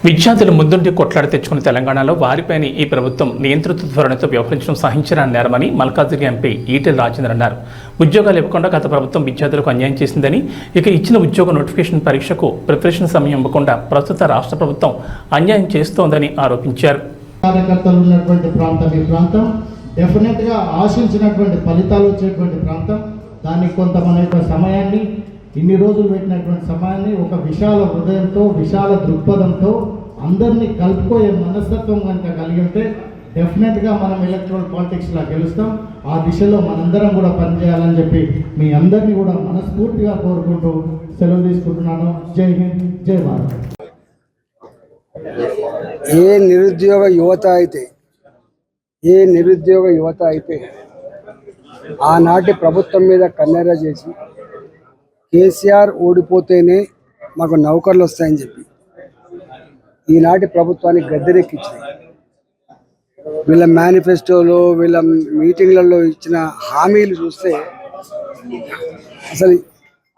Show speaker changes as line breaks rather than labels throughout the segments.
విద్యార్థులు ముందుండి కొట్లాడి తెచ్చుకున్న తెలంగాణలో వారిపైన ఈ ప్రభుత్వం నియంత్రిత ధోరణితో వ్యవహరించడం సహించరాని నేరమని మల్కాజ్గిరి ఎంపీ ఈటెల రాజేందర్ అన్నారు. ఉద్యోగాలు ఇవ్వకుండా గత ప్రభుత్వం విద్యార్థులకు అన్యాయం చేసిందని, ఇక ఇచ్చిన ఉద్యోగ నోటిఫికేషన్ పరీక్షకు ప్రిపరేషన్ సమయం ఇవ్వకుండా ప్రస్తుత రాష్ట్ర ప్రభుత్వం అన్యాయం చేస్తోందని ఆరోపించారు.
కార్యకర్తలు ఉన్నటువంటి ప్రాంతం డెఫినెట్గా ఆశించినటువంటి ఫలితాలు వచ్చేటువంటి ప్రాంతం. దానికి కొంత మన యొక్క సమయాన్ని, ఇన్ని రోజులు పెట్టినటువంటి సమయాన్ని ఒక విశాల హృదయంతో, విశాల దృక్పథంతో అందరినీ కలుపుకోయే మనస్తత్వం కనుక కలిగి ఉంటే డెఫినెట్గా మనం ఎలక్ట్రల్ పాలిటిక్స్లో గెలుస్తాం. ఆ దిశలో మనందరం కూడా పనిచేయాలని చెప్పి మీ అందరినీ కూడా మనస్ఫూర్తిగా కోరుకుంటూ సెలవు తీసుకుంటున్నాను. జై హింద్, జై భారత్.
ఏ నిరుద్యోగ యువత అయితే ఆనాటి ప్రభుత్వం మీద కన్నెర చేసి కేసీఆర్ ఓడిపోతేనే మాకు నౌకర్లు వస్తాయని చెప్పి ఈనాటి ప్రభుత్వాన్ని గద్దెరెక్కించింది. వీళ్ళ మేనిఫెస్టోలో, వీళ్ళ మీటింగ్లలో ఇచ్చిన హామీలు చూస్తే అసలు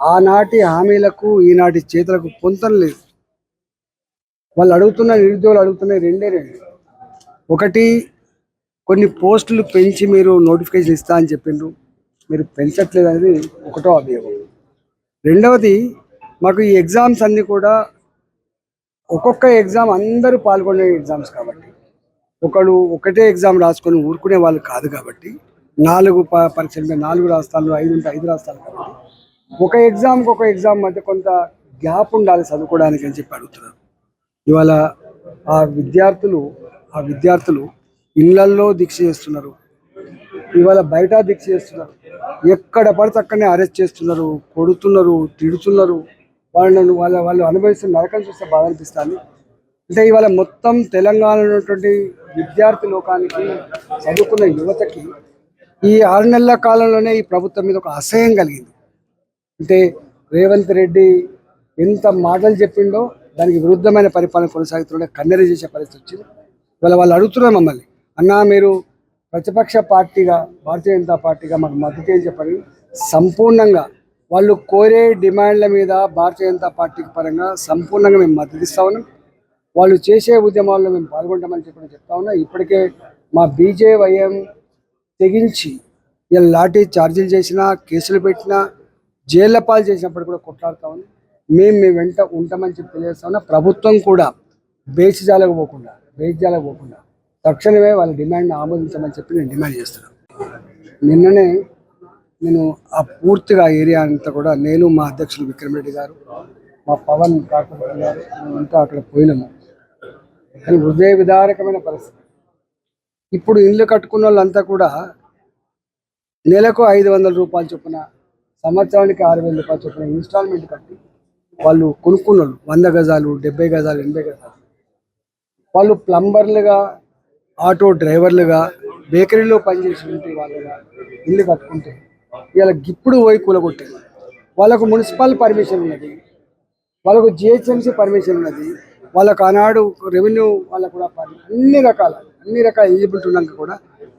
ఆనాటి హామీలకు ఈనాటి చేతులకు పొంతం లేదు. వాళ్ళు నిరుద్యోగులు అడుగుతున్న రెండే. ఒకటి, కొన్ని పోస్టులు పెంచి మీరు నోటిఫికేషన్ ఇస్తా అని చెప్పిండ్రు, మీరు పెంచట్లేదు అనేది ఒకటో అభియోగం. రెండవది, మాకు ఈ ఎగ్జామ్స్ అన్నీ కూడా ఒక్కొక్క ఎగ్జామ్ అందరూ పాల్గొనే ఎగ్జామ్స్ కాబట్టి, ఒకటే ఎగ్జామ్ రాసుకొని ఊరుకునే వాళ్ళు కాదు కాబట్టి 4 పరీక్షలు 4 రాష్ట్రాలు, 5 ఉంటే 5 రాష్ట్రాలు కాబట్టి ఒక ఎగ్జామ్ మధ్య కొంత గ్యాప్ ఉండాలి చదువుకోవడానికి అని చెప్పి అడుగుతున్నారు. ఇవాళ ఆ విద్యార్థులు ఇళ్లల్లో దీక్ష చేస్తున్నారు, ఇవాళ బయట దీక్ష చేస్తున్నారు. ఎక్కడ పడితే అక్కడనే అరెస్ట్ చేస్తున్నారు, కొడుతున్నారు, తిడుతున్నారు. వాళ్ళు అనుభవిస్తున్న నరకం చూస్తే బాధ అనిపిస్తుంది. అంటే ఇవాళ మొత్తం తెలంగాణలో ఉన్నటువంటి విద్యార్థి లోకానికి, చదువుకున్న యువతకి ఈ 6 నెలల కాలంలోనే ఈ ప్రభుత్వం మీద ఒక అసహ్యం కలిగింది. అంటే రేవంత్ రెడ్డి ఎంత మాటలు చెప్పిండో దానికి విరుద్ధమైన పరిపాలన కొనసాగుతుండే కన్నెర చేసే పరిస్థితి వచ్చింది. ఇవాళ వాళ్ళు అడుగుతున్నారు మమ్మల్ని, అన్నా మీరు ప్రతిపక్ష పార్టీగా, భారతీయ జనతా పార్టీగా మాకు మద్దతు ఏం చెప్పండి. సంపూర్ణంగా వాళ్ళు కోరే డిమాండ్ల మీద భారతీయ జనతా పార్టీ పరంగా సంపూర్ణంగా మేము మద్దతు ఇస్తా ఉన్నాం. వాళ్ళు చేసే ఉద్యమాల్లో మేము పాల్గొంటామని చెప్తా ఉన్నాం. ఇప్పటికే మా బీజేవైఎం తెగించి ఇలా లాఠీ ఛార్జీలు చేసినా, కేసులు పెట్టినా, జైళ్ల పాలు చేసినప్పుడు కూడా కొట్లాడుతా ఉన్నాం. మేము వెంట ఉంటామని చెప్పి తెలియజేస్తా ఉన్నా. ప్రభుత్వం కూడా బేసిజాలకు పోకుండా తక్షణమే వాళ్ళ డిమాండ్ని ఆమోదించమని చెప్పి నేను డిమాండ్ చేస్తున్నాను. నిన్ననే నేను ఆ పూర్తిగా ఏరియా అంతా కూడా, నేను మా అధ్యక్షులు విక్రమ్ రెడ్డి గారు, మా పవన్ కాకూర్ గారు అంతా అక్కడ పోయినాము. కానీ హృదయ విదారకమైన పరిస్థితి. ఇప్పుడు ఇల్లు కట్టుకున్న వాళ్ళంతా కూడా నెలకు 500 రూపాయలు చొప్పున, సంవత్సరానికి 6,000 రూపాయలు చొప్పున ఇన్స్టాల్మెంట్ కట్టి వాళ్ళు కొనుక్కున్నారు. 100 గజాలు, 70 గజాలు, 80 గజాలు. వాళ్ళు ప్లంబర్లుగా, ఆటో డ్రైవర్లుగా, బేకరీలో పనిచేసి ఉంటే వాళ్ళగా ఇల్లు కట్టుకుంటే ఇలా ఇప్పుడు పోయి కూలగొట్టారు. వాళ్ళకు మున్సిపల్ పర్మిషన్ ఉన్నది, వాళ్ళకు జిహెచ్ఎంసీ పర్మిషన్ ఉన్నది, వాళ్ళకు ఆనాడు రెవెన్యూ వాళ్ళకు కూడా అన్ని రకాల ఎలిజిబిలిటీ ఉన్నాక కూడా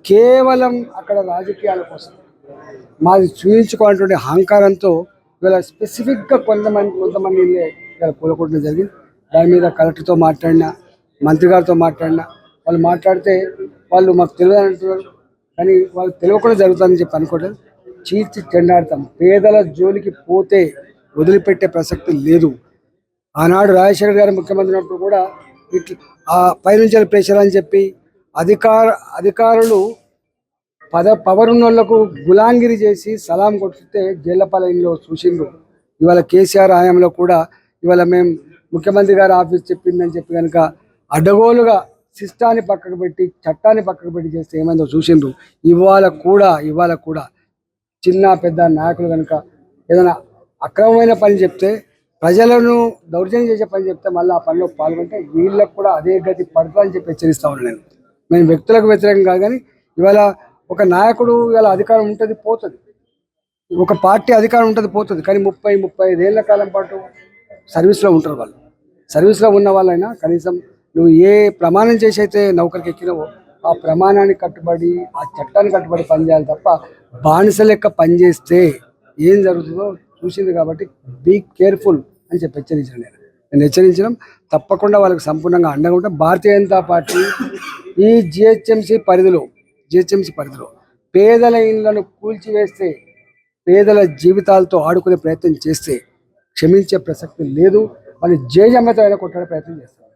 కేవలం అక్కడ రాజకీయాల కోసం మాది చూపించుకోవాలన్నటువంటి అహంకారంతో ఇవాళ స్పెసిఫిక్గా కొంతమంది ఇలా కూలగొట్టడం జరిగింది. దాని మీద కలెక్టర్తో మాట్లాడినా, మంత్రి గారితో మాట్లాడినా, వాళ్ళు మాట్లాడితే వాళ్ళు మాకు తెలియదు అంటున్నారు. కానీ వాళ్ళు తెలియకుండా జరుగుతుందని చెప్పి అనుకోవడం చీల్చి చెండాడతాం. పేదల జోలికి పోతే వదిలిపెట్టే ప్రసక్తి లేదు. ఆనాడు రాజశేఖర్ గారు ముఖ్యమంత్రి ఉన్నప్పుడు కూడా ఇట్లా ఆ పైనుంచి ప్రెషర్ అని చెప్పి అధికారులు పవర్ ఉన్న వాళ్ళకు గులాంగిరి చేసి సలాం కొట్టితే జైళ్లపాలెంలో చూసిండ్రు. ఇవాళ కేసీఆర్ హయాంలో కూడా ఇవాళ మేము ముఖ్యమంత్రి గారు ఆఫీస్ చెప్పిందని చెప్పి కనుక అడ్డగోలుగా సిస్టాన్ని పక్కకు పెట్టి, చట్టాన్ని పక్కకు పెట్టి చేస్తే ఏమైందో చూసిండ్రు. ఇవాళ కూడా చిన్న పెద్ద నాయకులు కనుక ఏదైనా అక్రమమైన పని చెప్తే, ప్రజలను దౌర్జన్యం చేసే పని చెప్తే మళ్ళీ ఆ పనిలో పాల్గొంటే వీళ్ళకు కూడా అదే గతి పడుతుందని చెప్పి హెచ్చరిస్తా ఉన్నాను. మేము వ్యక్తులకు వ్యతిరేకం కాదు, కానీ ఇవాళ ఒక నాయకుడు ఇవాళ అధికారం ఉంటుంది పోతుంది, ఒక పార్టీ అధికారం ఉంటుంది పోతుంది. కానీ 30-35 ఏళ్ల కాలం పాటు సర్వీస్లో ఉంటారు. వాళ్ళు సర్వీస్లో ఉన్న వాళ్ళైనా కనీసం నువ్వు ఏ ప్రమాణం చేసి అయితే నౌకరికి ఎక్కినావో ఆ ప్రమాణానికి కట్టుబడి, ఆ చట్టానికి కట్టుబడి పనిచేయాలి తప్ప బానిస లెక్క పనిచేస్తే ఏం జరుగుతుందో చూసింది. కాబట్టి బీ కేర్ఫుల్ అని చెప్పి హెచ్చరించాను నేను. నేను హెచ్చరించడం తప్పకుండా వాళ్ళకి సంపూర్ణంగా అండగా ఉంటాం. భారతీయ జనతా పార్టీ ఈ జిహెచ్ఎంసీ పరిధిలో పేదల ఇళ్లను కూల్చివేస్తే, పేదల జీవితాలతో ఆడుకునే ప్రయత్నం చేస్తే క్షమించే ప్రసక్తి లేదు. వాళ్ళు జేజమ్మతో అయినా కొట్టాడే ప్రయత్నం చేస్తారు.